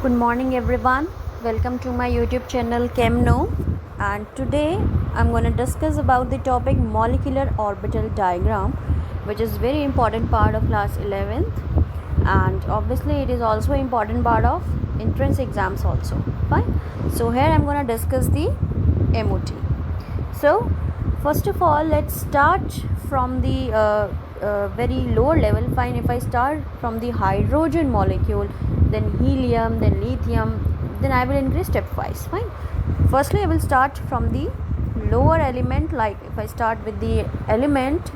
Good morning everyone. Welcome to my YouTube channel ChemKnow, and today I'm going to discuss about the topic molecular orbital diagram, which is very important part of class 11th, and obviously it is also important part of entrance exams also. Fine. So here I'm going to discuss the MOT. So first of all, let's start from the very lower level. Fine, if I start from the hydrogen molecule, then helium, then lithium, then I will increase stepwise. Fine. Firstly, I will start from the lower element. Like if I start with the element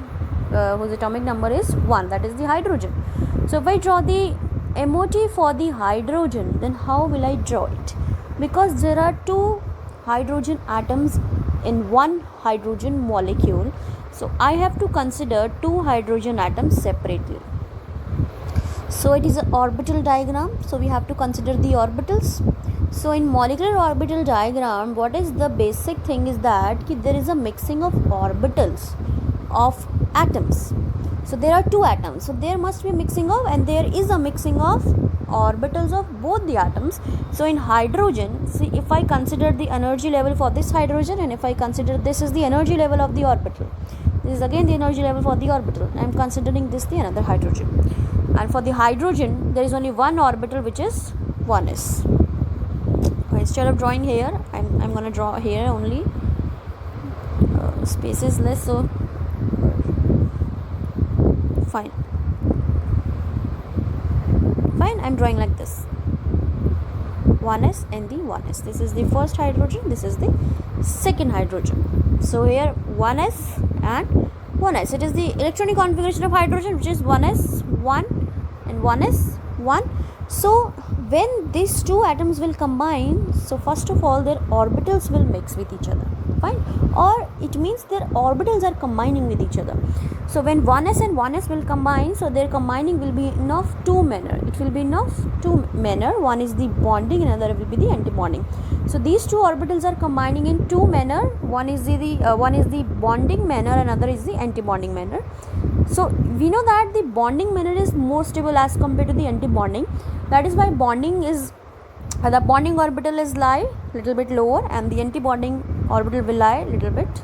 whose atomic number is 1, that is the hydrogen. So if I draw the MOT for the hydrogen, then how will I draw it? Because there are two hydrogen atoms in one hydrogen molecule, so I have to consider two hydrogen atoms separately. So it is an orbital diagram, so we have to consider the orbitals. So in molecular orbital diagram, what is the basic thing is that there is a mixing of orbitals of atoms. So there are two atoms, so there must be mixing of, and there is a mixing of orbitals of both the atoms. So in hydrogen, see, if I consider the energy level for this hydrogen, and if I consider this is the energy level of the orbital, this is again the energy level for the orbital, I am considering this the another hydrogen. And for the hydrogen, there is only one orbital, which is 1s. Instead of drawing here, I'm going to draw here only. Space is less, so fine. I'm drawing like this. 1s and the 1s. This is the first hydrogen. This is the second hydrogen. So here 1s and 1s. It is the electronic configuration of hydrogen, which is 1s 1 and 1s 1. So when these two atoms will combine, so first of all their orbitals will mix with each other. Fine. Or it means their orbitals are combining with each other. So when 1s and 1s will combine, so their combining will be in of two manner. It will be in of two manner. One is the bonding, another will be the anti-bonding. So these two orbitals are combining in two manner. One is the bonding manner, another is the anti-bonding manner. So we know that the bonding manner is more stable as compared to the anti-bonding. That is why the bonding orbital is lie little bit lower, and the anti-bonding orbital will lie little bit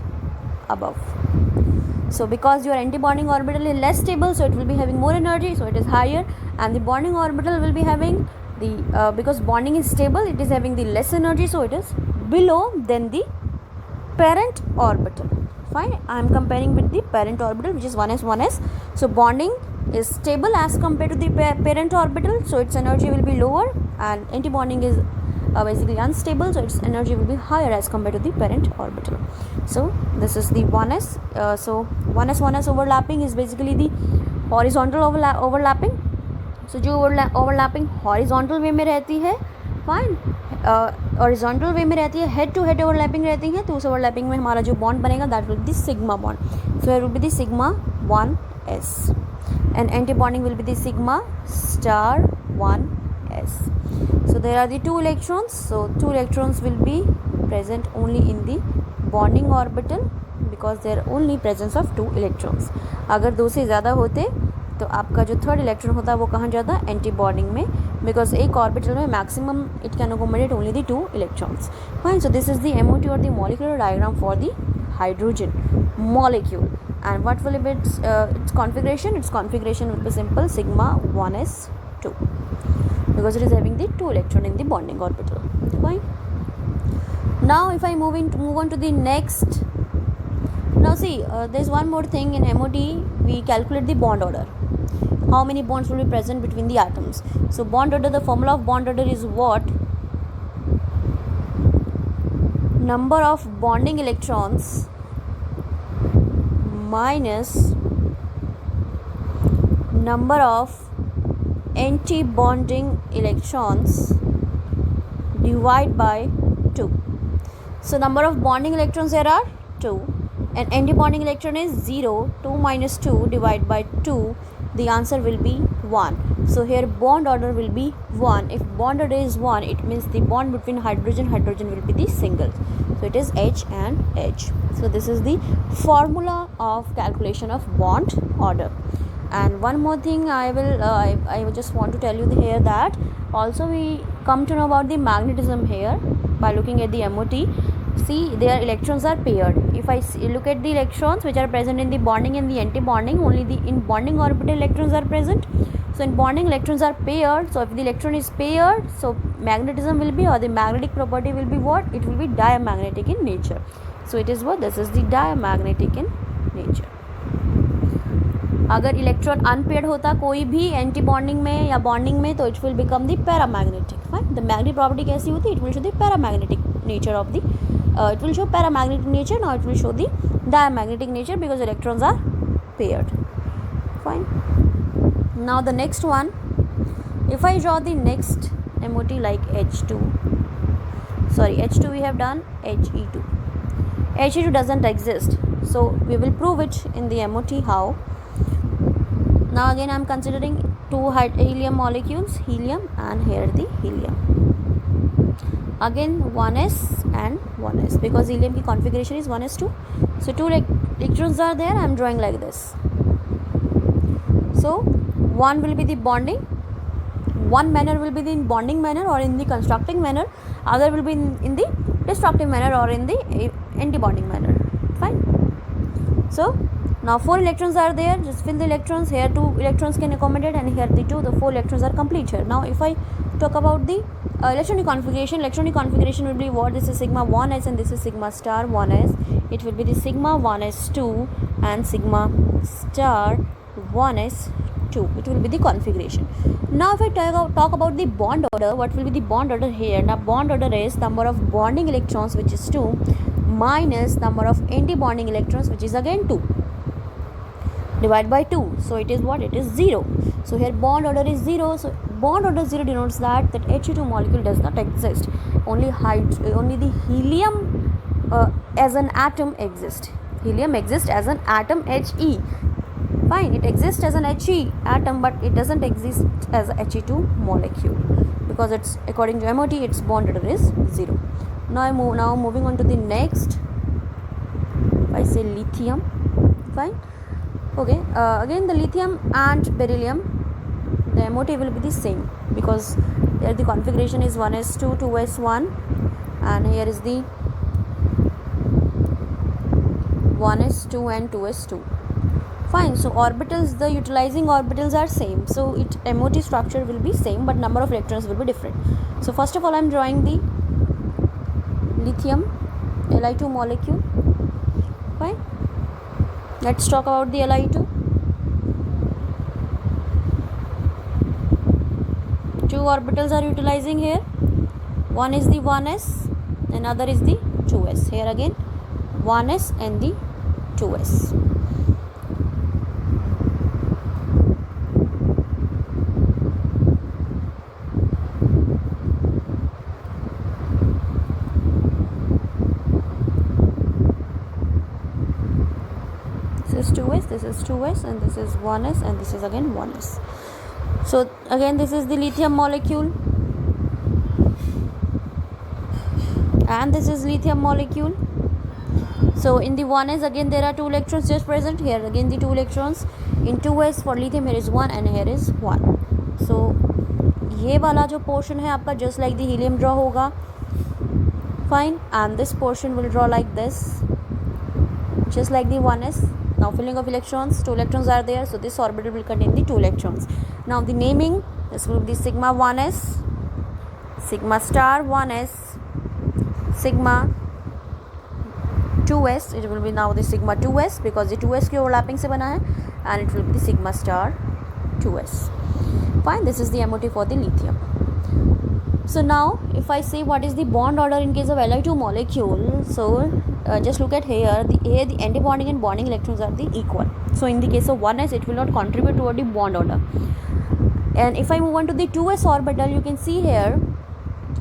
above. So because your anti-bonding orbital is less stable, so it will be having more energy, so it is higher, and the bonding orbital will be having the because bonding is stable, it is having the less energy, so it is below than the parent orbital. Fine. I am comparing with the parent orbital, which is 1s. So bonding is stable as compared to the parent orbital, so its energy will be lower, and anti-bonding is basically unstable, so its energy will be higher as compared to the parent orbital. So this is the 1s. So 1s overlapping is basically the horizontal overlapping. So जो overlapping horizontal way में रहती है, fine, horizontal way में रहती है, head to head overlapping रहती है, तो उस overlapping में हमारा जो bond बनेगा, that will be the sigma bond. So it will be the sigma 1s, and anti-bonding will be the sigma star 1s. So there are the two electrons. So two electrons will be present only in the bonding orbital, because there are only presence of two electrons. अगर दो से ज़्यादा होते तो आपका जो third electron होता है वो कहाँ जाता है, एंटी बॉन्डिंग में, बिकॉज एक ऑर्बिटल में maximum it can accommodate only the two electrons. Fine. So this is the MOT और the molecular diagram for the hydrogen molecule. And what will be its configuration? Its configuration will be simple, sigma 1s2, because it is having the two electron in the bonding orbital. Fine. Now if I move on to the next. Now see, there's one more thing in MOT. We calculate the bond order. How many bonds will be present between the atoms? So bond order, the formula of bond order is what? Number of bonding electrons minus number of anti-bonding electrons divided by 2. So number of bonding electrons there are 2, and anti-bonding electron is 0. 2 minus 2 divided by 2, the answer will be 1. So here bond order will be 1. If bond order is 1, it means the bond between hydrogen will be the single. So it is H and H. So this is the formula of calculation of bond order. And one more thing I just want to tell you here, that also we come to know about the magnetism here by looking at the MOT. See, their electrons are paired. If I look at the electrons which are present in the bonding and the anti-bonding, only the in bonding orbital electrons are present. So in bonding, electrons are paired. So if the electron is paired, so magnetism will be, or the magnetic property will be what? It will be diamagnetic in nature. So it is what? This is the diamagnetic in nature. अगर electron unpaired होता कोई भी anti bonding में या bonding में, तो it will become the paramagnetic. Fine. The magnetic property कैसी होती है? It will show the paramagnetic nature of the it will show paramagnetic nature. Now it will show the diamagnetic nature because electrons are paired. Fine. Now the next one, if I draw the next MOT like H2, we have done He2. He2 doesn't exist, so we will prove it in the MOT. How? Now again I am considering two helium molecules, helium, and here the helium. Again 1s and 1s, because helium की configuration is 1s2. So two electrons are there. I am drawing like this. So one will be the bonding, one manner will be the bonding manner or in the constructing manner, other will be in the destructive manner or in the anti-bonding manner. Fine. So now 4 electrons are there. Just fill the electrons. Here 2 electrons can accommodate, and here the 2. The 4 electrons are complete here. Now if I talk about the electronic configuration will be what? This is sigma 1s and this is sigma star 1s. It will be the sigma 1s2 and sigma star 1s2. It will be the configuration. Now if I talk about the bond order, what will be the bond order here? Now bond order is number of bonding electrons, which is 2, minus number of anti-bonding electrons, which is again 2, divided by 2. So it is what? It is 0. So here bond order is 0. So bond order 0 denotes that He2 molecule does not exist. Only the helium as an atom exists. Helium exists as an atom, He. Fine, it exists as an He atom, but it doesn't exist as a He2 molecule because it's, according to MOT, its bond order is 0. Now moving on to the next. I say lithium. Fine. Okay, again the lithium and beryllium, the MOT will be the same because here the configuration is 1s2, 2s1, and here is the 1s2 and 2s2. Fine. So orbitals, the utilizing orbitals are same, so its MOT structure will be same, but number of electrons will be different. So first of all I am drawing the lithium Li2 molecule. Fine. Let's talk about the Li2. 2 orbitals are utilizing here. One is the 1s, another is the 2s. Here again 1s and the 2s. This is 2s, this is 2s, and this is 1s, and this is again 1s. So again this is the lithium molecule, and this is lithium molecule. So in the 1s again there are 2 electrons just present. Here again the 2 electrons. In 2s for lithium here is 1 and here is 1. So ये वाला जो portion है आपका just like the helium draw होगा. Fine. And this portion will draw like this, just like the 1s. Now filling of electrons, 2 electrons are there, so this orbital will contain the 2 electrons. Now the naming, this will be sigma 1s, sigma star 1s, sigma 2s. It will be now the sigma 2s because the 2s की overlapping से बना है, and it will be the sigma star 2s. Fine. This is the MOT for the lithium. So now if I say what is the bond order in case of Li2 molecule, so just look at here. The anti-bonding and bonding electrons are the equal. So in the case of 1s, it will not contribute toward the bond order. And if I move on to the 2s orbital, you can see here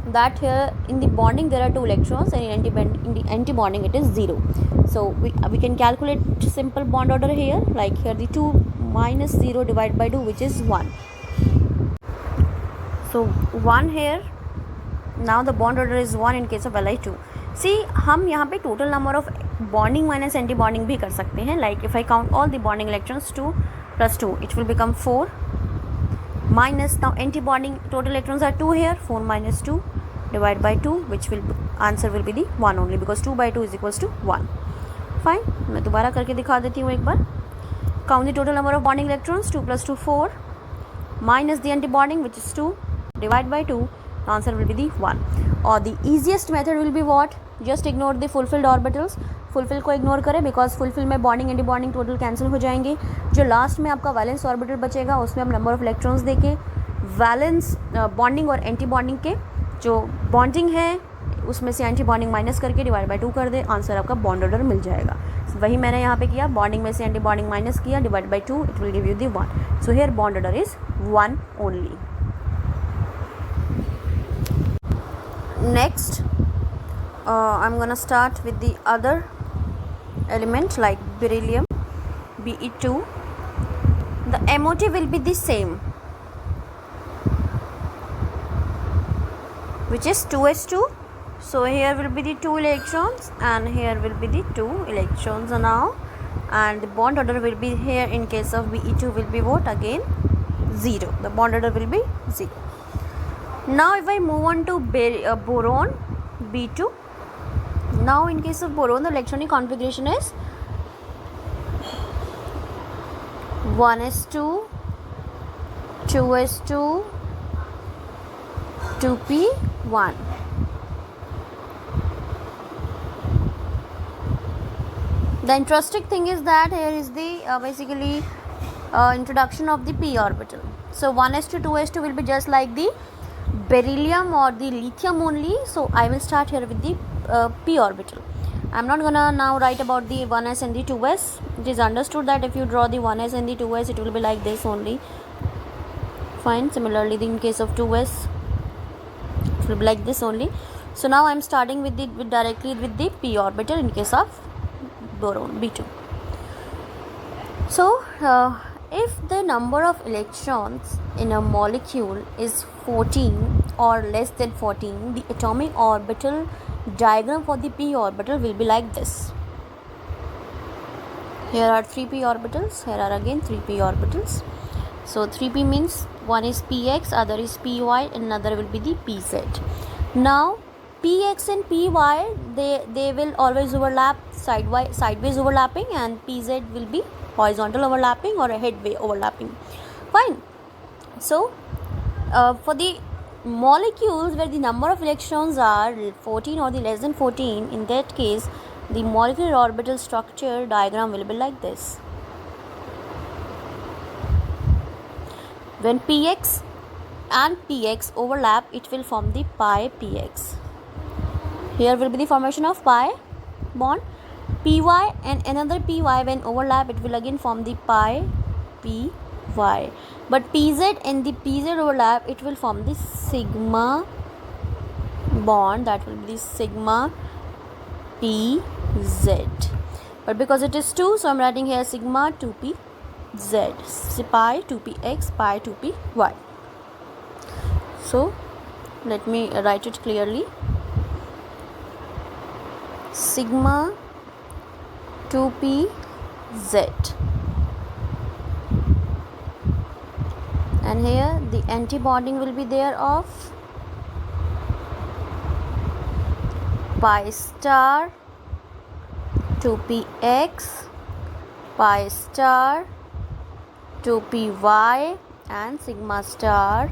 that here in the bonding there are 2 electrons, and in the anti-bonding it is 0. So we can calculate simple bond order here, like here the 2 minus 0 divided by 2, which is 1. So 1 here. Now the bond order is 1 in case of Li2. See, हम यहाँ पे total number of bonding minus anti-bonding भी कर सकते हैं. Like if I count all the bonding electrons, 2 plus 2, it will become 4 minus, now anti-bonding total electrons are 2 here, 4 minus 2 divided by 2, which will answer will be the 1 only, because 2 by 2 is equals to 1. Fine, मैं दोबारा करके दिखा देती हूँ एक बार. Count the total number of bonding electrons. 2 plus 2 4 minus the anti-bonding, which is 2, divided by 2, the answer will be the 1. Or the easiest method will be what? Just ignore the fulfilled orbitals. Fulfil को ignore करें, because fulfil में bonding anti bonding total cancel हो जाएंगे. जो last में आपका valence orbital बचेगा उसमें आप नंबर ऑफ इलेक्ट्रॉन्स देके वैलेंस बॉन्डिंग और एंटी बॉन्डिंग के जो बॉन्डिंग है उसमें से एंटी बॉन्डिंग माइनस करके डिवाइड बाई 2 कर दे, आंसर आपका बॉन्ड ऑर्डर मिल जाएगा. वही मैंने यहाँ पे किया, बॉन्डिंग में से एंटी बॉन्डिंग माइनस किया, divide by 2, it will give you the 1. So here bond order is 1 only. Next I'm gonna start with the other element like beryllium, Be2. The MOT will be the same, which is 2s2. So here will be the 2 electrons and here will be the 2 electrons now, and the bond order will be here in case of Be2 will be what? Again 0. The bond order will be 0. Now if I move on to boron, B2. Now in case of boron, the electronic configuration is 1s2, 2s2, 2p1. The interesting thing is that here is the basically introduction of the p orbital. So 1s2, 2s2 will be just like the beryllium or the lithium only. So I will start here with the p orbital. I'm not gonna now write about the 1s and the 2s. It is understood that if you draw the 1s and the 2s, it will be like this only. Fine. Similarly, in case of 2s, it will be like this only. So now I'm starting with directly with the p orbital in case of boron, B2. So if the number of electrons in a molecule is 14 or less than 14, the atomic orbital diagram for the p orbital will be like this. Here are 3 p orbitals, here are again 3 p orbitals. So 3p means one is px, other is py, and another will be the pz. Now px and py, they will always overlap, sideways overlapping, and pz will be horizontal overlapping or a headway overlapping. Fine. So for the molecules where the number of electrons are 14 or the less than 14, in that case the molecular orbital structure diagram will be like this. When px and px overlap, it will form the pi px. Here will be the formation of pi bond. Py and another py, when overlap, it will again form the pi py. But pz and the pz overlap, it will form the sigma bond, that will be the sigma pz. But because it is 2, so I'm writing here sigma 2pz, pi 2px, pi 2py. So let me write it clearly. Sigma 2pz. And here the anti-bonding will be there of pi star 2px, pi star 2py, and sigma star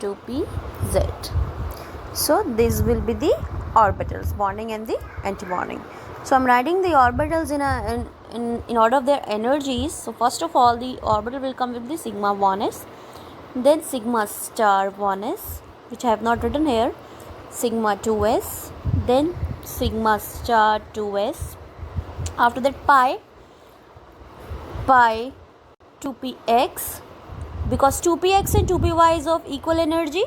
2pz. So this will be the orbitals, bonding and the anti-bonding. So I'm writing the orbitals in order of their energies. So first of all, the orbital will come with the sigma 1s, then sigma star 1s, which I have not written here, sigma 2s, then sigma star 2s. After that pi 2px, because 2px and 2py is of equal energy,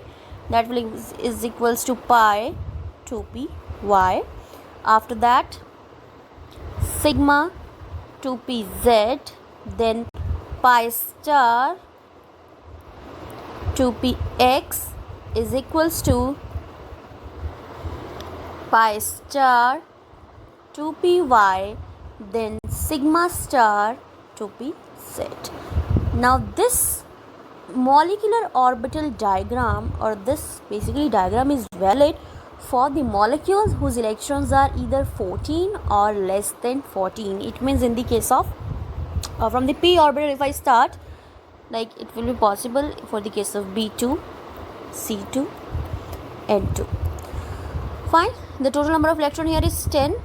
that will is equals to pi 2py. After that sigma 2pz, then pi star 2px is equals to pi star 2py, then sigma star 2pz. Now this molecular orbital diagram, or this basically diagram, is valid for the molecules whose electrons are either 14 or less than 14. It means in the case of from the p orbital, if I start, like it will be possible for the case of B2, C2, N2. Fine. The total number of electron here is 10,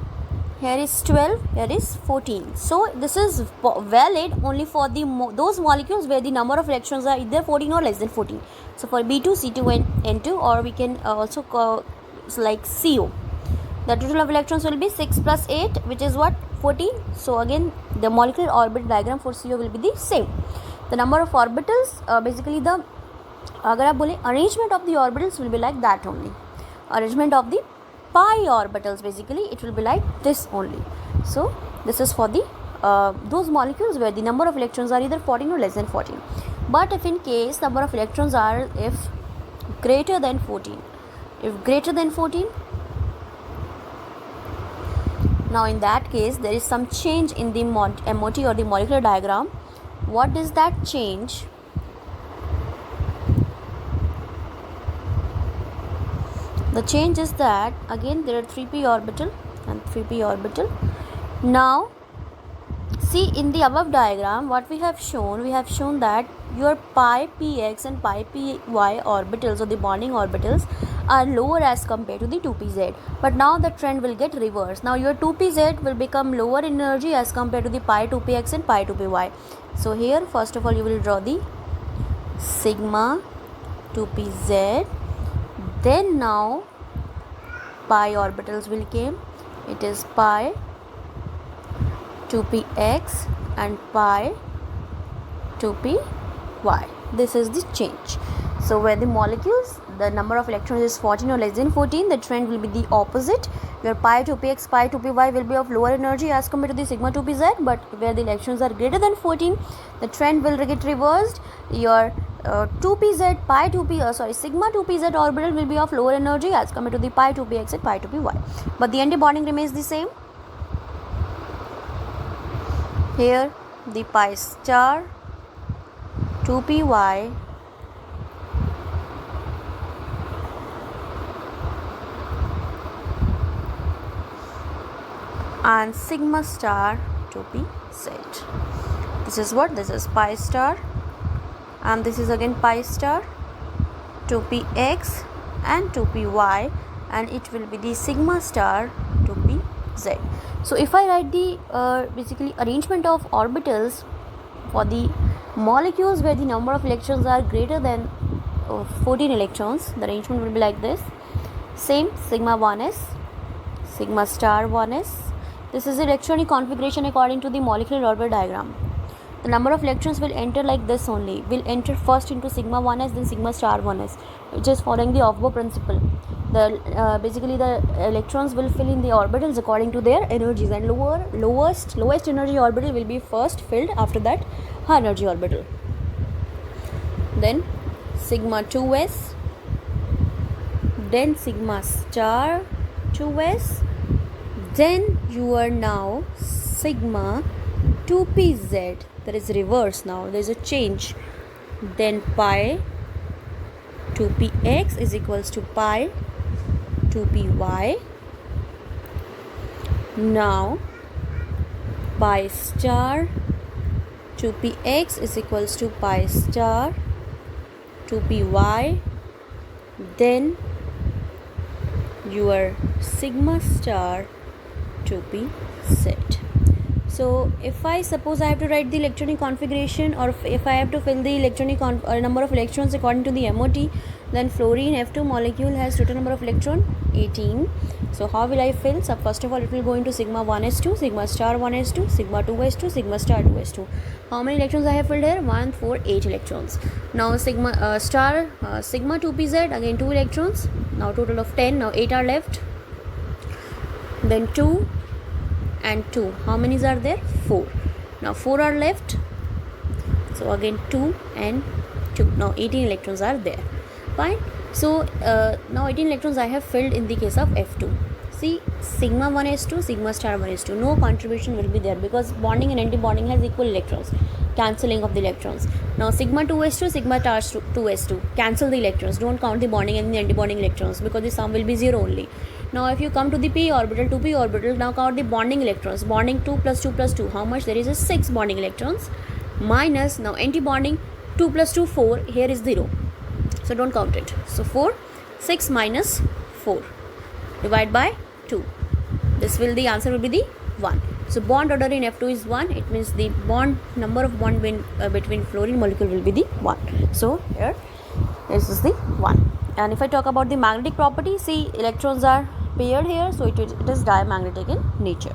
here is 12, here is 14. So this is valid only for the those molecules where the number of electrons are either 14 or less than 14. So for B2, C2 and N2, or we can also call like CO. The total of electrons will be 6 plus 8, which is what? 14. So again the molecular orbital diagram for CO will be the same. The number of orbitals, basically the अगर आप बोले arrangement of the orbitals will be like that only. Arrangement of the pi orbitals, basically it will be like this only. So this is for the those molecules where the number of electrons are either 14 or less than 14. But if in case number of electrons are if greater than 14, now in that case there is some change in the MOT or the molecular diagram. What is that change? The change is that again there are 3p orbital and 3p orbital. Now see, in the above diagram what we have shown that your pi px and pi py orbitals, or the bonding orbitals, are lower as compared to the 2pz. But now the trend will get reversed. Now your 2pz will become lower in energy as compared to the pi 2px and pi 2py. So here first of all you will draw the sigma 2pz. Then now pi orbitals will came. It is pi 2px and pi 2py. This is the change. So where the molecules, the number of electrons is 14 or less than 14, the trend will be the opposite. Your pi 2px, pi 2py will be of lower energy as compared to the sigma 2pz. But where the electrons are greater than 14, the trend will get reversed. Your 2pz, pi 2p, sigma 2pz orbital will be of lower energy as compared to the pi 2px and pi 2py. But the anti-bonding remains the same. Here the pi star 2py and sigma star 2pz. This is what? This is pi star, and this is again pi star 2px and 2py, and it will be the sigma star 2pz. So if I write the basically arrangement of orbitals for the molecules where the number of electrons are greater than 14 electrons, the arrangement will be like this. Same, sigma 1s, sigma star 1s. This is the electronic configuration according to the molecular orbital diagram. The number of electrons will enter like this only. Will enter first into sigma 1s, then sigma star 1s, which is following the Aufbau principle. The basically the electrons will fill in the orbitals according to their energies, and lowest energy orbital will be first filled, after that high energy orbital. Then sigma 2s, then sigma star 2s, then you are now sigma 2pz. That is reverse. Now there is a change. Then pi 2px is equals to pi 2py. Now pi star 2px is equals to pi star 2py. Then your sigma star 2pz. So if I suppose I have to write the electronic configuration, or if I have to fill the electronic number of electrons according to the MOT, then fluorine F2 molecule has total number of electron 18. So how will I fill? So first of all it will go into sigma 1s2, sigma star 1s2, sigma 2s2, sigma star 2s2. How many electrons I have filled here? 1, 4, 8 electrons. Now sigma star sigma 2pz, again 2 electrons. Now total of 10. Now 8 are left. Then 2 and 2. How many are there? 4. Now 4 are left. So again 2 and 2. Now 18 electrons are there. Fine. So now 18 electrons I have filled in the case of F2. See, sigma 1s2, sigma star 1s2. No contribution will be there because bonding and anti-bonding has equal electrons. cancelling of the electrons. Now sigma 2s2, sigma 2s2, cancel the electrons. Don't count the bonding and the antibonding electrons because the sum will be 0 only. Now if you come to the p orbital, 2p orbital, now count the bonding electrons. Bonding 2 plus 2 plus 2, how much? There is a 6 bonding electrons, minus now anti-bonding 2 plus 2, 4, here is 0, so don't count it. So 4, 6 minus 4, divide by 2, this will, the answer will be the 1. So bond order in F2 is 1, it means the bond number of bond between fluorine molecule will be the 1. So here this is the 1. And if I talk about the magnetic property, see electrons are paired here, so it is diamagnetic in nature.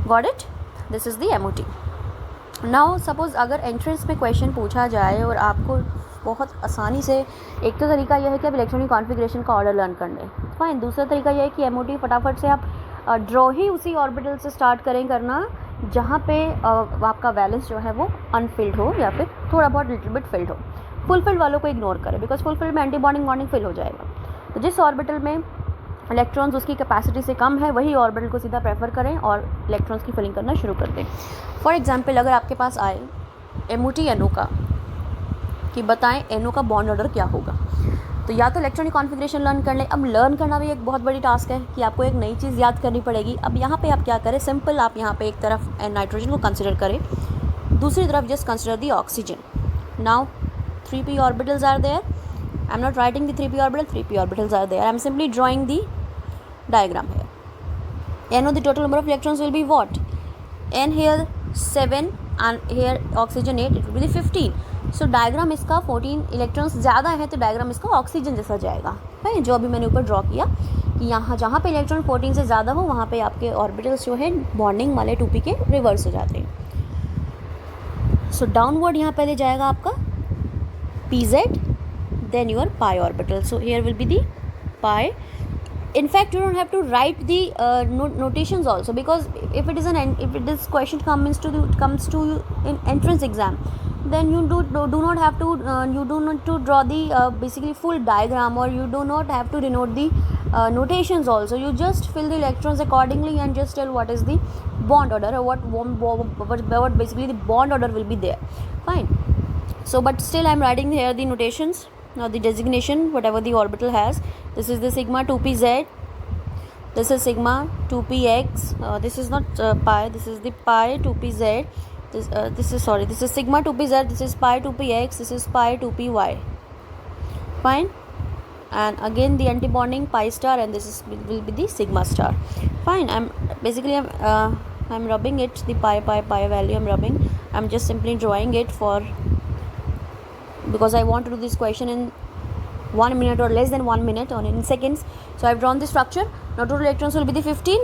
Got it? This is the MOT. Now suppose अगर entrance में question पूछा जाए और आपको बहुत आसानी से, एक तो तरीका यह है कि आप इलेक्ट्रॉनिक कॉन्फ़िगरेशन का ऑर्डर लर्न कर लें, फाइन. दूसरा तरीका यह है कि MOT फटाफट से आप ड्रॉ ही उसी ऑर्बिटल से स्टार्ट करें करना जहाँ पे आपका वैलेंस जो है वो अनफिल्ड हो या फिर थोड़ा बहुत लिटिल बिट फिल्ड हो. फुलफिल्ड वालों को इग्नोर करें बिकॉज फुलफिल्ड में एंटी बॉन्डिंग फिल हो जाएगा. तो जिस ऑर्बिटल में इलेक्ट्रॉन्स उसकी कैपेसिटी से कम है वही ऑर्बिटल को सीधा प्रेफर करें और इलेक्ट्रॉन्स की फिलिंग करना शुरू कर दें. फॉर एग्जांपल अगर आपके पास आए MOT NO का कि बताएं NO का बॉन्ड ऑर्डर क्या होगा, तो या तो इलेक्ट्रॉनिक कॉन्फ़िगरेशन लर्न कर लें. अब लर्न करना भी एक बहुत बड़ी टास्क है कि आपको एक नई चीज़ याद करनी पड़ेगी. अब यहाँ पे आप क्या करें, सिंपल आप यहाँ पे एक तरफ नाइट्रोजन को कंसिडर करें, दूसरी तरफ just consider the oxygen. Now 3p orbitals are there. I am not writing the 3p orbital, 3p orbitals are there. I am simply drawing the diagram here. NO, the total number of electrons will be what? N here 7 and here oxygen 8, it will be the 15. So diagram इसका 14 electrons ज़्यादा है तो diagram इसका oxygen जैसा जाएगा, है जो अभी मैंने ऊपर ड्रॉ किया कि यहाँ जहाँ पे इलेक्ट्रॉन 14 से ज़्यादा हो वहाँ पे आपके ऑर्बिटल्स जो है बॉन्डिंग वाले 2p के रिवर्स हो जाते हैं. सो डाउनवर्ड यहाँ पहले जाएगा आपका pz, then your pi orbital. So here will be the pi. In fact, you don't have to write the notations also, because if it is this question comes to you in entrance exam, then you do not have to draw the basically full diagram, or you do not have to denote the notations also. You just fill the electrons accordingly and just tell what is the bond order, or what basically the bond order will be there. Fine. So but still I am writing here the notations, now the designation whatever the orbital has. This is the sigma 2pz, this is sigma 2px, this is not pi, this is the pi 2pz, this is sigma 2pz, this is pi 2px, this is pi 2py. Fine. And again the anti-bonding pi star, and this will be the sigma star. Fine. I'm rubbing it, the pi value I'm rubbing. I'm just simply drawing it because I want to do this question in 1 minute or less than 1 minute, or in seconds. So I've drawn the structure. Now total electrons will be the 15.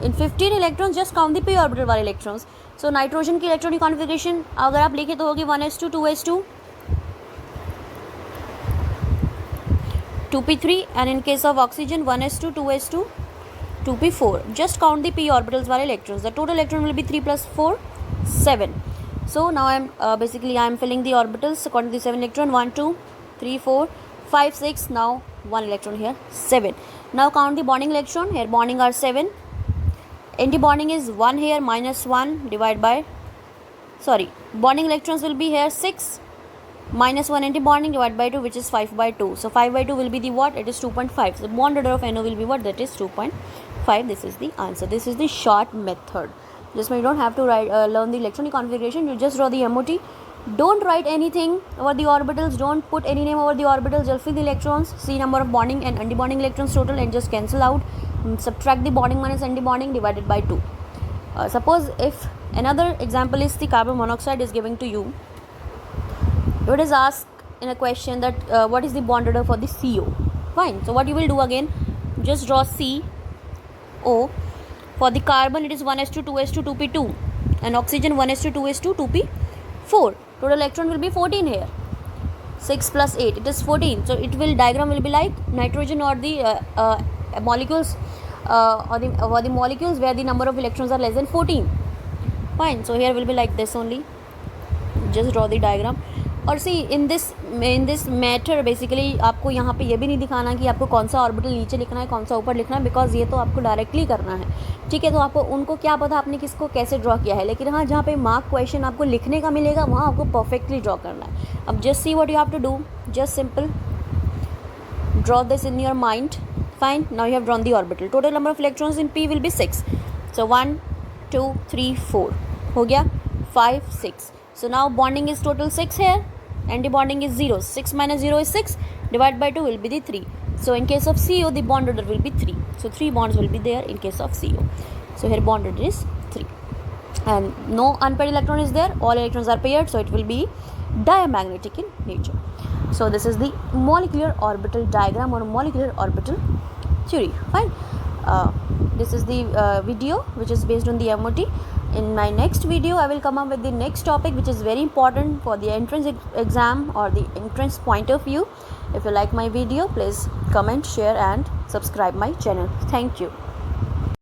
In 15 electrons, just count the p orbital वाले electrons. So nitrogen की electronic configuration अगर आप लिखे तो होगी 1s2 2s2 2p3, and in case of oxygen 1s2 2s2 2p4. Just count the p orbitals वाले electrons. The total electron will be 3 plus 4 7. So now I am filling the orbitals according to the 7 electron, 1 2 3 4 5 6. Now 1 electron here 7. Now count the bonding electron. Here bonding are 7. Anti-bonding is 1 here, minus 1 divided by, bonding electrons will be here 6, minus 1 anti-bonding divided by 2, which is 5 by 2. So 5 by 2 will be the what? It is 2.5. So bond order of NO will be what? That is 2.5. This is the answer. This is the short method. Just you don't have to learn the electronic configuration. You just draw the MOT. Don't write anything over the orbitals. Don't put any name over the orbitals. Just fill the electrons, see number of bonding and anti-bonding electrons total, and just cancel out. Subtract the bonding minus anti-bonding divided by 2. Suppose if another example is the carbon monoxide is given to you. It is asked in a question that what is the bond order for the CO. Fine. So what you will do again, just draw CO. For the carbon it is 1s2 2s2 2p2, and oxygen 1s2 2s2 2p4. Total electron will be 14 here. 6 plus 8, it is 14. So diagram will be like nitrogen or the molecules or the molecules where the number of electrons are less than 14. Fine. So here will be like this only. Just draw the diagram. और सी in this matter basically आपको यहाँ पे ये भी नहीं दिखाना कि आपको कौन सा ऑर्बिटल नीचे लिखना है, कौन सा ऊपर लिखना है, बिकॉज ये तो आपको डायरेक्टली करना है, ठीक है। तो आपको उनको क्या पता आपने किसको कैसे ड्रॉ किया है, लेकिन हाँ जहाँ पे मार्क क्वेश्चन आपको लिखने का मिलेगा वहाँ आपको परफेक्टली ड्रॉ करना है। अब just see what you have to do, just simple draw this in your mind. Fine, now you have drawn the orbital. Total number of electrons in p will be 6. So 1 2 3 4 हो गया, 5 6. So now bonding is total 6 here, anti-bonding is 0. 6 minus 0 is 6, divided by 2 will be the 3. So in case of CO the bond order will be 3. So 3 bonds will be there in case of CO. So here bond order is 3 and no unpaired electron is there, all electrons are paired, so it will be diamagnetic in nature. So this is the molecular orbital diagram or molecular orbital theory. Fine. This is the video which is based on the MOT. In my next video I will come up with the next topic which is very important for the entrance exam or the entrance point of view. If you like my video, please comment, share and subscribe my channel. Thank you.